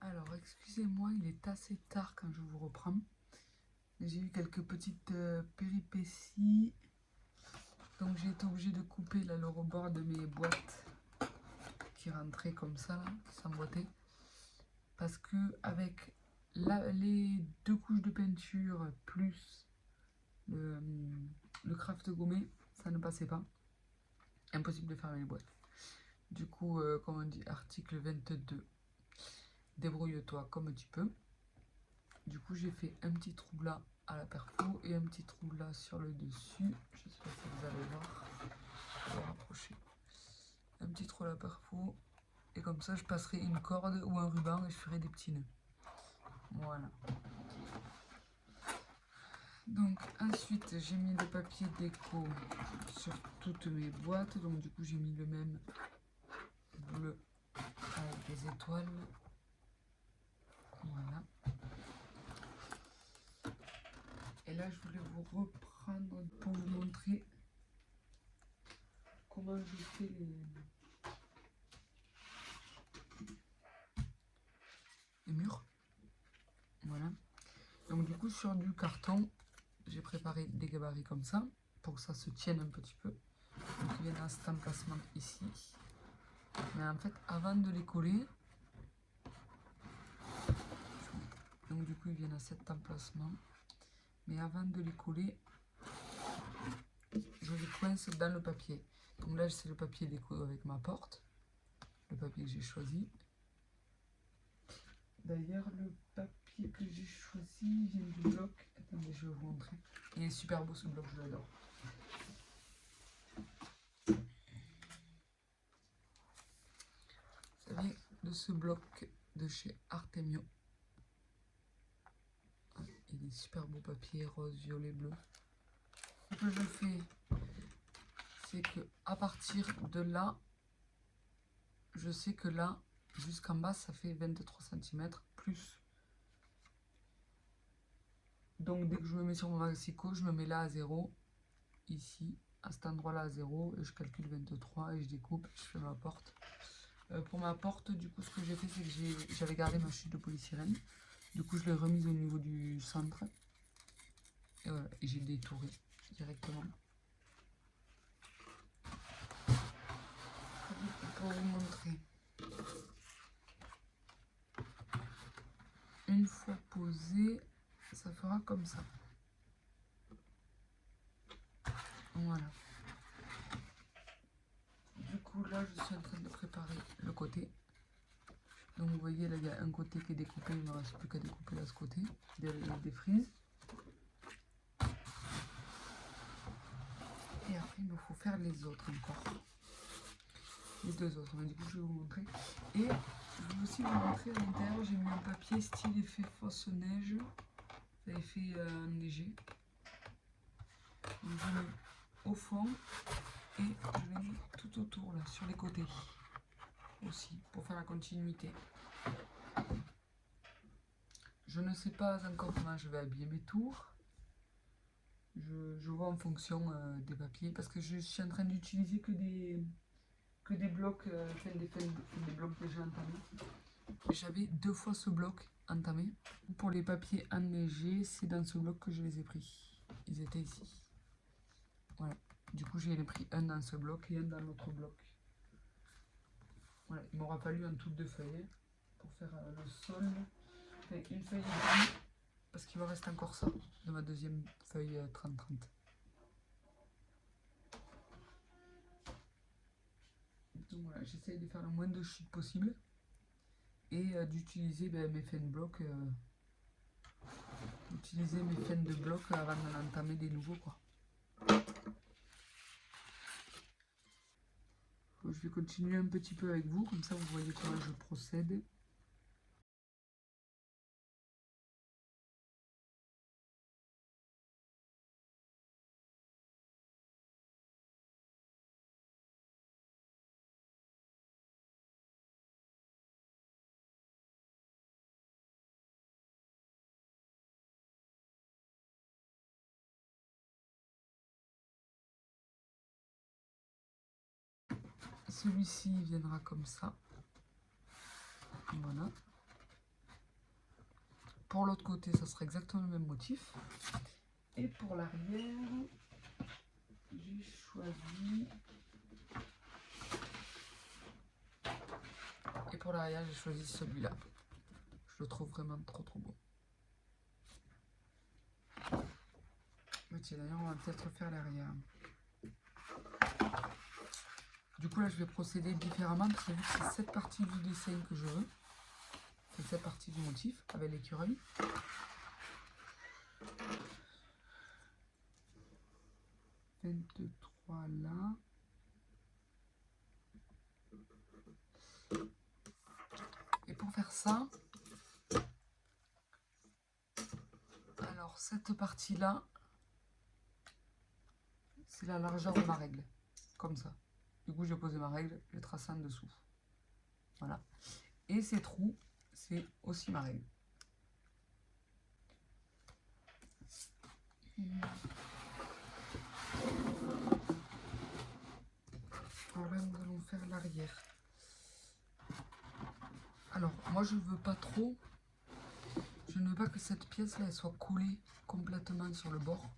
Alors, excusez-moi, il est assez tard quand je vous reprends. J'ai eu quelques petites péripéties. Donc, j'ai été obligée de couper là, le rebord de mes boîtes qui rentraient comme ça, là, qui s'emboîtaient. Parce que avec les 2 couches de peinture plus le craft gommé, ça ne passait pas. Impossible de fermer les boîtes. Du coup, comme on dit, article 22. Débrouille-toi comme tu peux. Du coup, j'ai fait un petit trou là à la perfo et un petit trou là sur le dessus. Je sais pas si vous allez voir. Je vais rapprocher. Un petit trou à la perfo. Et comme ça, je passerai une corde ou un ruban et je ferai des petits nœuds. Voilà. Donc ensuite, j'ai mis le papier déco sur toutes mes boîtes. Donc du coup, j'ai mis le même bleu avec des étoiles. Voilà. Et là, je voulais vous reprendre pour vous montrer comment je fais les murs. Voilà. Donc du coup, sur du carton, j'ai préparé des gabarits comme ça, pour que ça se tienne un petit peu. Donc il y en a cet emplacement ici. Mais en fait, avant de les coller, donc du coup, ils viennent à cet emplacement. Mais avant de les coller, je les coince dans le papier. Donc là, c'est le papier déco avec ma porte, le papier que j'ai choisi. D'ailleurs, le papier que j'ai choisi vient du bloc. Attendez, je vais vous montrer. Il est super beau ce bloc, je l'adore. Ça vient de ce bloc de chez Artemio. Il est super beau papier, rose, violet, bleu. Ce que je fais, c'est que à partir de là, je sais que là, jusqu'en bas, ça fait 23 cm plus. Donc dès que je me mets sur mon maxico, je me mets là à 0, ici, à cet endroit-là à 0, et je calcule 23 et je découpe, je fais ma porte. Pour ma porte, du coup, ce que j'ai fait, c'est que j'avais gardé ma chute de polystyrène. Du coup, je l'ai remise au niveau du centre. Et voilà, et j'ai détouré directement. Pour vous montrer. Une fois posé, ça fera comme ça. Voilà. Du coup, là, je suis en train de préparer le côté. Donc, vous voyez, là, il y a un côté qui est découpé. Il ne me reste plus qu'à découper là, ce côté. Des frises. Et après, il me faut faire les autres encore. Les 2 autres. Mais du coup, je vais vous montrer. Et je vais aussi vous montrer à l'intérieur, j'ai mis un papier style effet fausse neige. Effet enneigé. Donc, je mets au fond et je l'ai mis tout autour là, sur les côtés aussi, pour faire la continuité. Je ne sais pas encore comment je vais habiller mes tours. Je vois en fonction des papiers, parce que je suis en train d'utiliser que des blocs, des blocs déjà entamés. J'avais 2 fois ce bloc entamé. Pour les papiers enneigés, c'est dans ce bloc que je les ai pris. Ils étaient ici. Voilà. Du coup, j'ai pris un dans ce bloc et un dans l'autre bloc. Voilà. Il m'aura fallu un tout 2 feuilles pour faire le sol. Enfin, une feuille et demie, parce qu'il me reste encore ça de ma deuxième feuille 30-30. Donc voilà, j'essaye de faire le moins de chutes possible et d'utiliser mes fins de bloc. Utiliser mes fins de bloc avant d'en entamer des nouveaux, quoi. Je vais continuer un petit peu avec vous, comme ça vous voyez comment je procède. Celui-ci viendra comme ça. Voilà. pour l'autre côté, ça sera exactement le même motif. Et pour l'arrière, j'ai choisi... Et pour l'arrière, j'ai choisi celui-là. Je le trouve vraiment trop beau. Mais tiens, d'ailleurs, on va peut-être refaire l'arrière. Du coup, là, je vais procéder différemment parce que vu que c'est cette partie du dessin que je veux, c'est cette partie du motif avec l'écureuil. « 23 là. Et pour faire ça, alors cette partie-là, c'est la largeur de ma règle, comme ça. Du coup, j'ai posé ma règle, je trace en dessous. Voilà. Et ces trous, c'est aussi ma règle. Alors là, nous allons faire l'arrière. Alors, moi, je ne veux pas trop. Je ne veux pas que cette pièce-là, elle soit collée complètement sur le bord.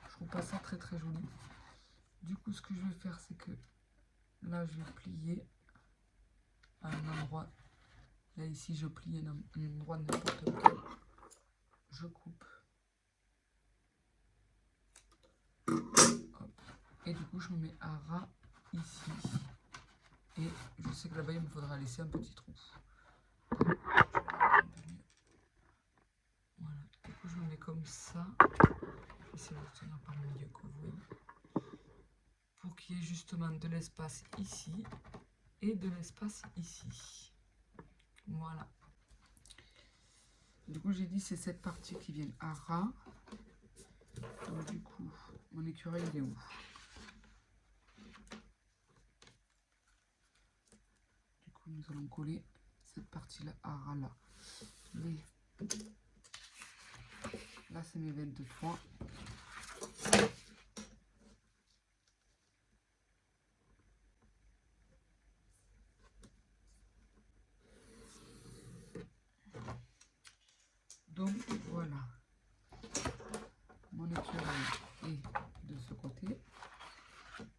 Je trouve pas ça très joli. Du coup, ce que je vais faire, c'est que là, je vais plier à un endroit. Là, ici, je plie à un endroit n'importe lequel. Je coupe. Hop. Et du coup, je me mets à ras ici. Et je sais que là-bas, il me faudra laisser un petit trou. Voilà. Du coup, je me mets comme ça. J'essaie de tenir par le milieu, que vous voyez. Pour qu'il y ait justement de l'espace ici et de l'espace ici. Voilà. Du coup, j'ai dit c'est cette partie qui vient à ras. Donc, du coup, mon écureuil, il est où? Du coup, nous allons coller cette partie-là à ras là. Là, c'est mes 23. Donc, voilà. Mon écureuil est de ce côté.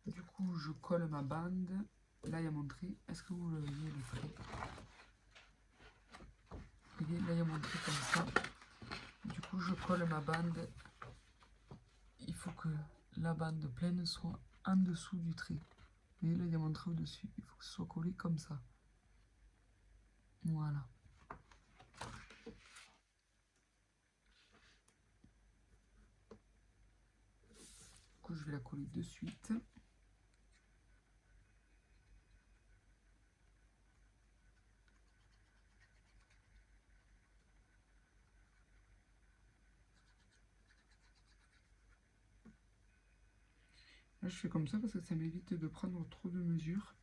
Du coup, je colle ma bande. Là, il y a mon trait. Est-ce que vous le voyez, le trait? Vous voyez, là, il y a mon trait comme ça. Du coup, je colle ma bande. Il faut que la bande pleine soit en dessous du trait. Vous voyez, là, il y a mon trait au-dessus. Il faut que ce soit collé comme ça. Voilà. Du coup, je vais la coller de suite. Là, je fais comme ça parce que ça m'évite de prendre trop de mesures.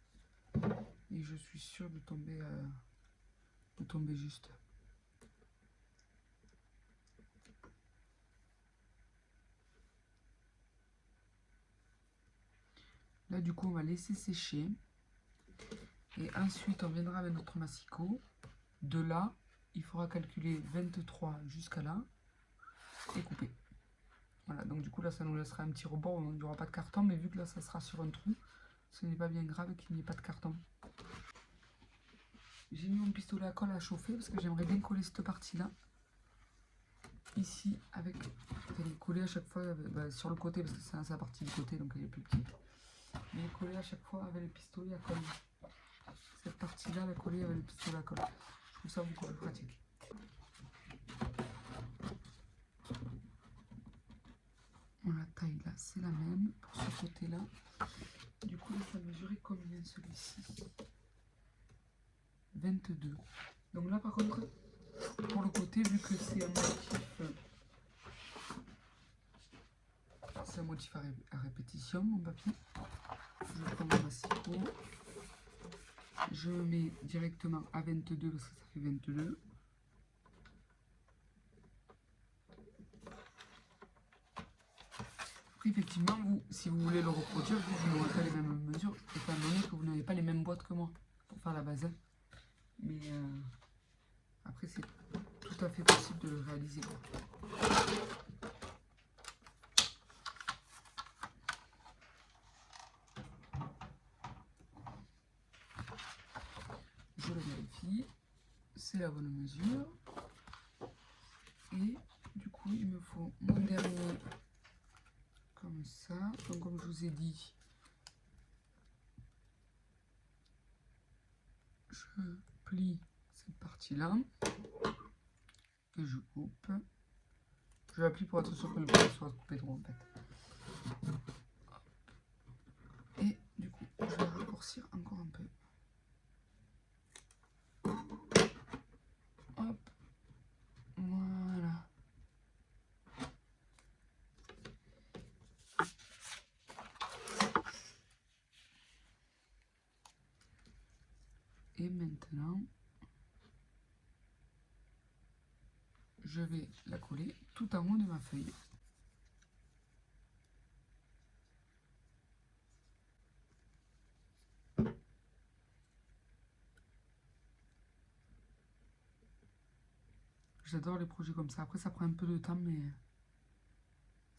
Et je suis sûre de tomber juste. Là, du coup, on va laisser sécher. Et ensuite, on viendra avec notre massicot. De là, il faudra calculer 23 jusqu'à là et couper. Voilà, donc du coup, là, ça nous laissera un petit rebord où il n'y aura pas de carton. Mais vu que là, ça sera sur un trou, ce n'est pas bien grave qu'il n'y ait pas de carton. J'ai mis mon pistolet à colle à chauffer parce que j'aimerais bien coller cette partie-là. Ici, avec... Elle est collée à chaque fois sur le côté parce que c'est sa partie du côté, donc elle est plus petite. Mais elle est collée à chaque fois avec le pistolet à colle. Cette partie-là, elle est collée avec le pistolet à colle. Je trouve ça beaucoup plus pratique. Bon, la taille là, c'est la même pour ce côté-là. Du coup, là, ça mesurait combien celui-ci? 22. Donc là, par contre, pour le côté, vu que c'est un motif à répétition, mon papier, je prends mon massicot, je me mets directement à 22 parce que ça fait 22. Après, effectivement, vous, si vous voulez le reproduire, vous n'aurez pas les mêmes mesures, étant donné que vous n'avez pas les mêmes boîtes que moi pour faire la base. Mais après, c'est tout tout à fait possible de le réaliser, quoi. Je le vérifie, c'est la bonne mesure. Et du coup, il me faut mon dernier comme ça. Donc, comme je vous ai dit, je plie cette partie-là et je coupe. Je l'applique pour être sûr que le bras soit coupé droit en fait. Et du coup, je vais raccourcir encore un peu. Hop, voilà. Et maintenant, je vais la coller tout en haut de ma feuille. J'adore les projets comme ça. Après, ça prend un peu de temps, mais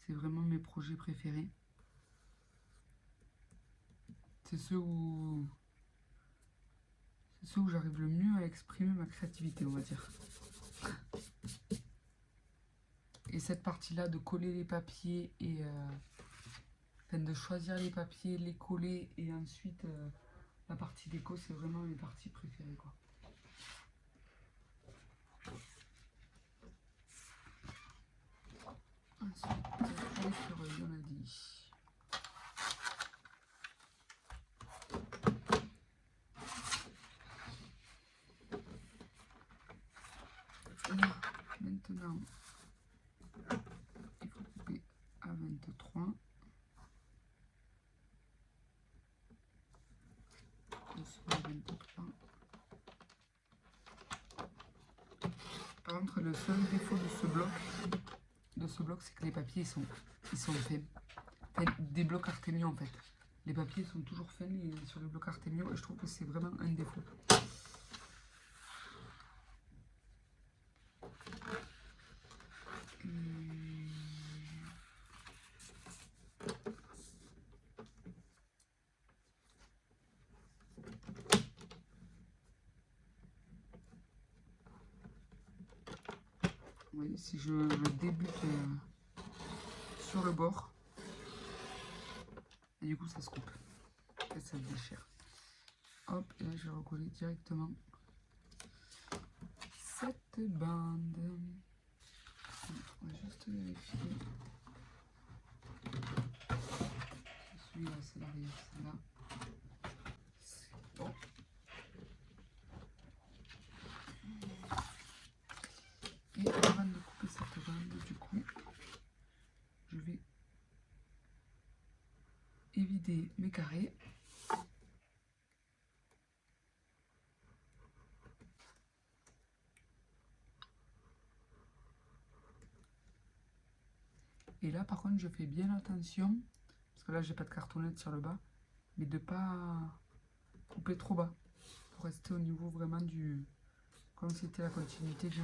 c'est vraiment mes projets préférés. C'est ceux où j'arrive le mieux à exprimer ma créativité, on va dire. Et cette partie-là de coller les papiers et enfin, de choisir les papiers, les coller et ensuite la partie déco, c'est vraiment mes parties préférées, quoi. Ensuite, je vais sur Yonadi. Maintenant, il faut couper à 23. Sur 23. Par contre, le seul défaut de ce bloc, c'est que les papiers ils sont faits. Enfin, des blocs Artemio en fait. Les papiers sont toujours faits sur les blocs Artemio et je trouve que c'est vraiment un défaut. Oui, si je débute sur le bord, et du coup ça se coupe et ça se déchire. Hop, et là je vais recoller directement cette bande. On va juste vérifier. Celui-là c'est l'arrière, c'est là. C'est bon. Et avant de couper cette bande, du coup, je vais évider mes carrés. Et là par contre je fais bien attention, parce que là j'ai pas de cartonnette sur le bas, mais de pas couper trop bas, pour rester au niveau vraiment du... comme c'était la continuité du...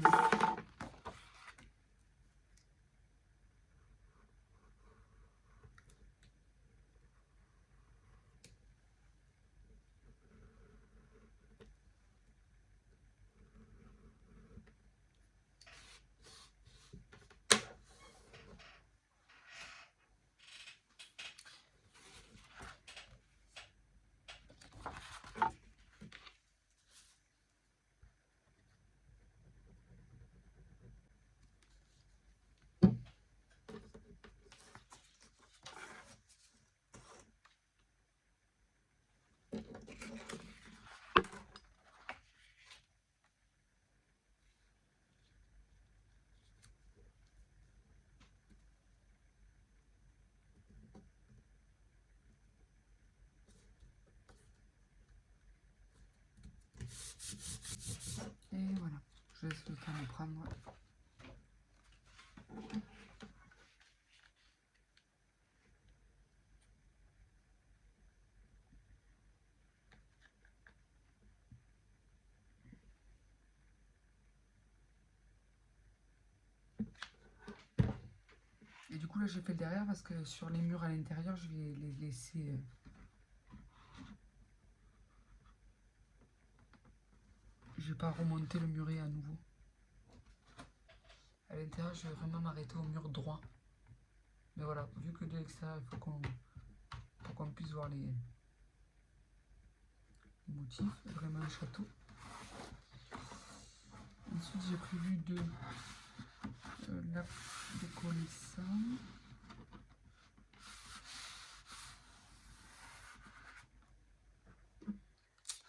Et voilà, je laisse le temps de prendre. là j'ai fait le derrière parce que sur les murs à l'intérieur je vais les laisser... Je vais pas remonter le muret à nouveau. À l'intérieur je vais vraiment m'arrêter au mur droit. Mais voilà, vu que de l'extérieur il faut qu'on puisse voir les motifs, vraiment un château. Ensuite j'ai prévu de décoller ça.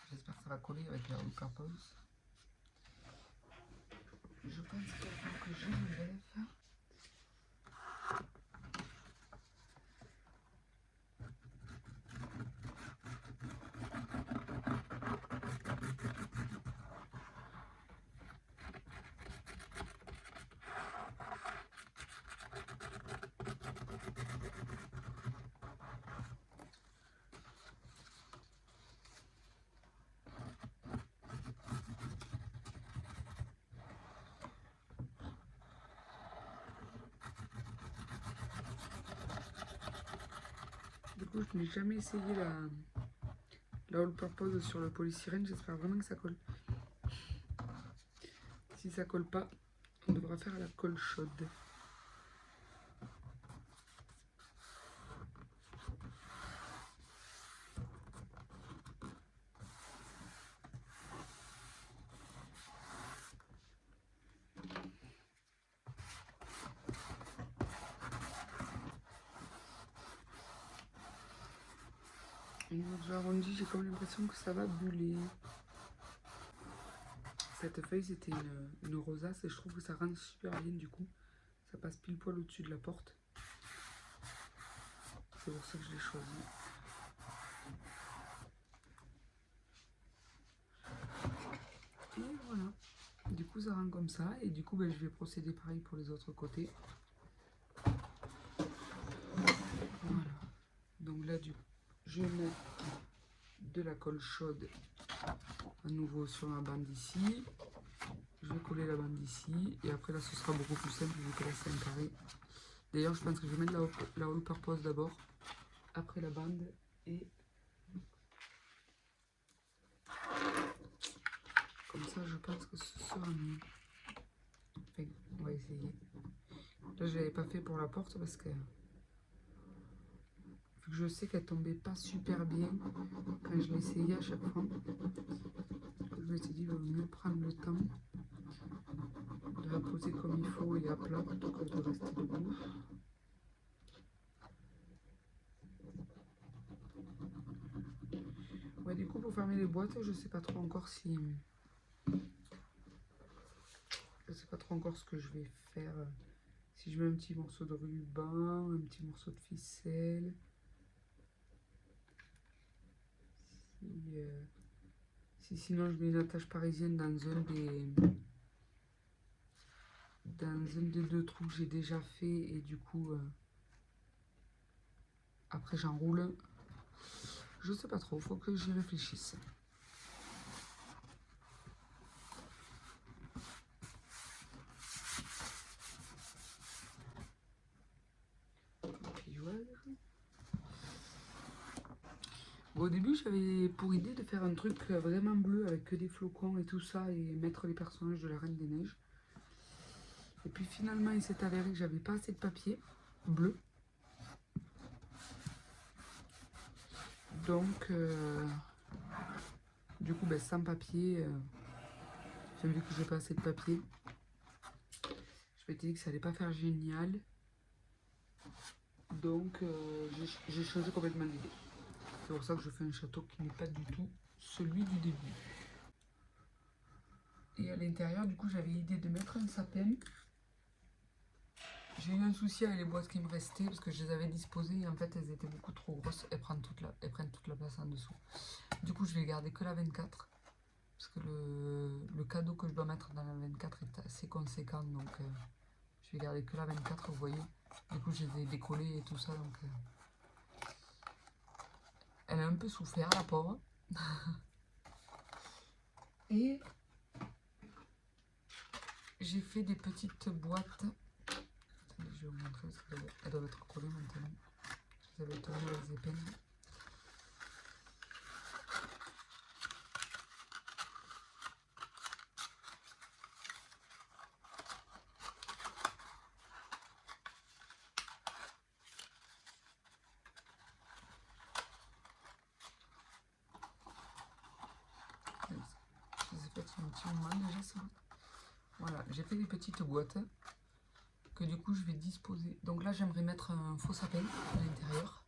J'espère que ça va coller avec la all purpose. Je pense qu'il faut que j'enlève. Du coup, je n'ai jamais essayé la all purpose sur le polystyrène. J'espère vraiment que ça colle. Si ça colle pas, on devra faire la colle chaude. Au niveau de l'arrondi, j'ai comme l'impression que ça va buller. Cette feuille, c'était une rosace et je trouve que ça rend super bien du coup. Ça passe pile poil au-dessus de la porte. C'est pour ça que je l'ai choisi. Et voilà. Du coup, ça rend comme ça. Et du coup, ben, je vais procéder pareil pour les autres côtés. Voilà. Donc là, je mets de la colle chaude à nouveau sur ma bande ici. Je vais coller la bande ici. Et après, là, ce sera beaucoup plus simple vu que là, c'est un carré. D'ailleurs, je pense que je vais mettre la all purpose d'abord. Après la bande. Et comme ça, je pense que ce sera mieux. Enfin, on va essayer. Là, je l'avais pas fait pour la porte parce que je sais qu'elle tombait pas super bien quand je l'essayais à chaque fois. Je me suis dit, il vaut mieux prendre le temps de la poser comme il faut et à plat plutôt que de rester debout. Ouais, du coup, pour fermer les boîtes, je sais pas trop encore si... Je sais pas trop encore ce que je vais faire. Si je mets un petit morceau de ruban, un petit morceau de ficelle. Si sinon je mets une attache parisienne dans un des deux trous que j'ai déjà fait et du coup après j'enroule. Je sais pas trop, faut que j'y réfléchisse. Bon, au début j'avais pour idée de faire un truc vraiment bleu avec que des flocons et tout ça et mettre les personnages de la Reine des Neiges. Et puis finalement il s'est avéré que j'avais pas assez de papier bleu. Donc du coup ben, sans papier, j'ai vu que j'ai pas assez de papier. Je m'étais dit que ça allait pas faire génial. Donc j'ai changé complètement d'idée. C'est pour ça que je fais un château qui n'est pas du tout celui du début. Et à l'intérieur, du coup, j'avais l'idée de mettre un sapin. J'ai eu un souci avec les boîtes qui me restaient parce que je les avais disposées et en fait elles étaient beaucoup trop grosses. Elles prennent toute la place en dessous. Du coup, je vais garder que la 24 parce que le cadeau que je dois mettre dans la 24 est assez conséquent. Donc je vais garder que la 24, vous voyez. Du coup, je les ai décollées et tout ça. Donc elle a un peu souffert, la pauvre. Et j'ai fait des petites boîtes. Attendez, je je vais vous montrer parce qu'elles doivent être collées maintenant. Je les avais tournées avec des épingles. Je les ai faites un petit moment déjà, c'est bon. Voilà, j'ai fait des petites boîtes que du coup je vais disposer. Donc là j'aimerais mettre un faux sapin à l'intérieur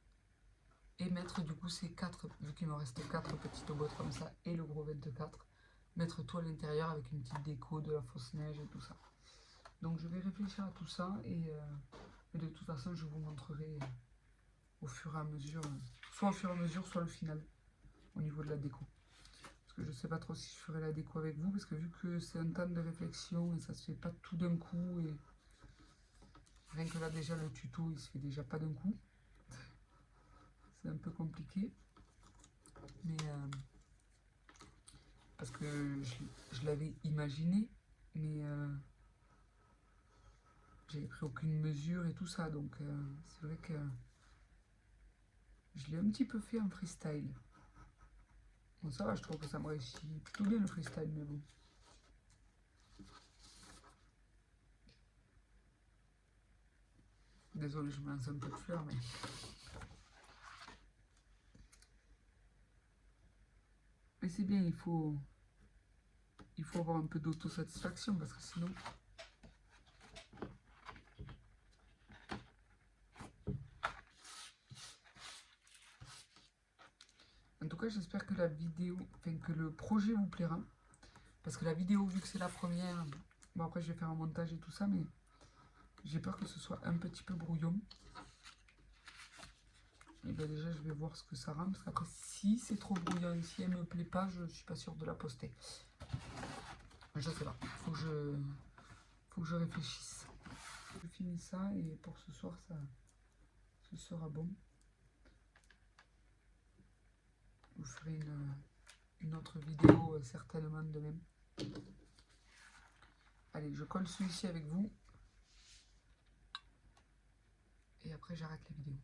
et mettre du coup ces 4, vu qu'il me reste 4 petites boîtes comme ça et le gros 24, mettre tout à l'intérieur avec une petite déco de la fausse neige et tout ça. Donc je vais réfléchir à tout ça et de toute façon je vous montrerai au fur et à mesure, soit au fur et à mesure, soit le final au niveau de la déco. Parce que je sais pas trop si je ferai la déco avec vous, parce que vu que c'est un temps de réflexion et ça se fait pas tout d'un coup, et rien que là déjà le tuto il se fait déjà pas d'un coup, c'est un peu compliqué. Mais parce que je l'avais imaginé, mais j'avais pris aucune mesure et tout ça, donc c'est vrai que je l'ai un petit peu fait en freestyle. Bon ça va, je trouve que ça me réussit plutôt bien le freestyle, mais bon. Désolée, je me lance un peu de fleurs, mais... Mais c'est bien, il faut avoir un peu d'autosatisfaction, parce que sinon... En tout cas, j'espère que la vidéo, enfin que le projet vous plaira. Parce que la vidéo, vu que c'est la première, bon après je vais faire un montage et tout ça, mais j'ai peur que ce soit un petit peu brouillon. Et bien déjà, je vais voir ce que ça rend, parce qu'après, si c'est trop brouillon et si elle me plaît pas, je suis pas sûre de la poster. Je sais pas, faut que je réfléchisse. Je finis ça et pour ce soir, ce sera bon. Je vous ferai une autre vidéo certainement de même. Allez, je colle celui-ci avec vous. Et après, j'arrête la vidéo.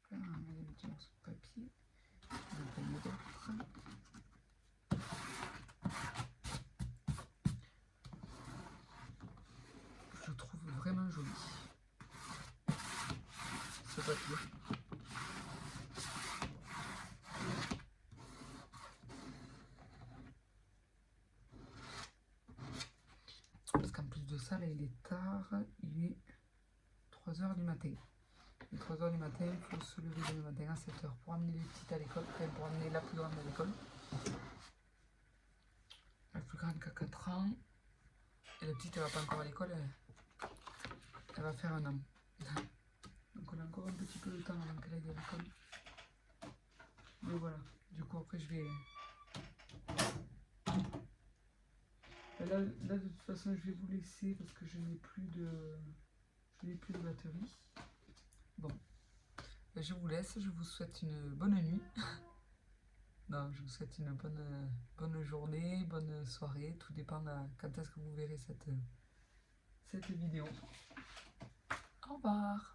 Là, on met un petit morceau de papier. On va mettre d'autres. Je trouve vraiment joli ce papier. Parce qu'en plus de ça, là il est tard, il est 3h du matin. Il est 3h du matin, il faut se lever le matin à 7h pour amener les petites à l'école, enfin pour amener la plus grande à l'école. La plus grande qui a 4 ans. Et la petite elle va pas encore à l'école, elle va faire 1 an. Donc on a encore un petit peu de temps avant qu'elle aille à l'école. Mais voilà, du coup après je vais... Là de toute façon je vais vous laisser parce que je n'ai plus de batterie. Bon, je vous laisse, je vous souhaite une bonne nuit. Non, je vous souhaite une bonne journée, bonne soirée, tout dépend de quand est-ce que vous verrez cette vidéo. Au revoir.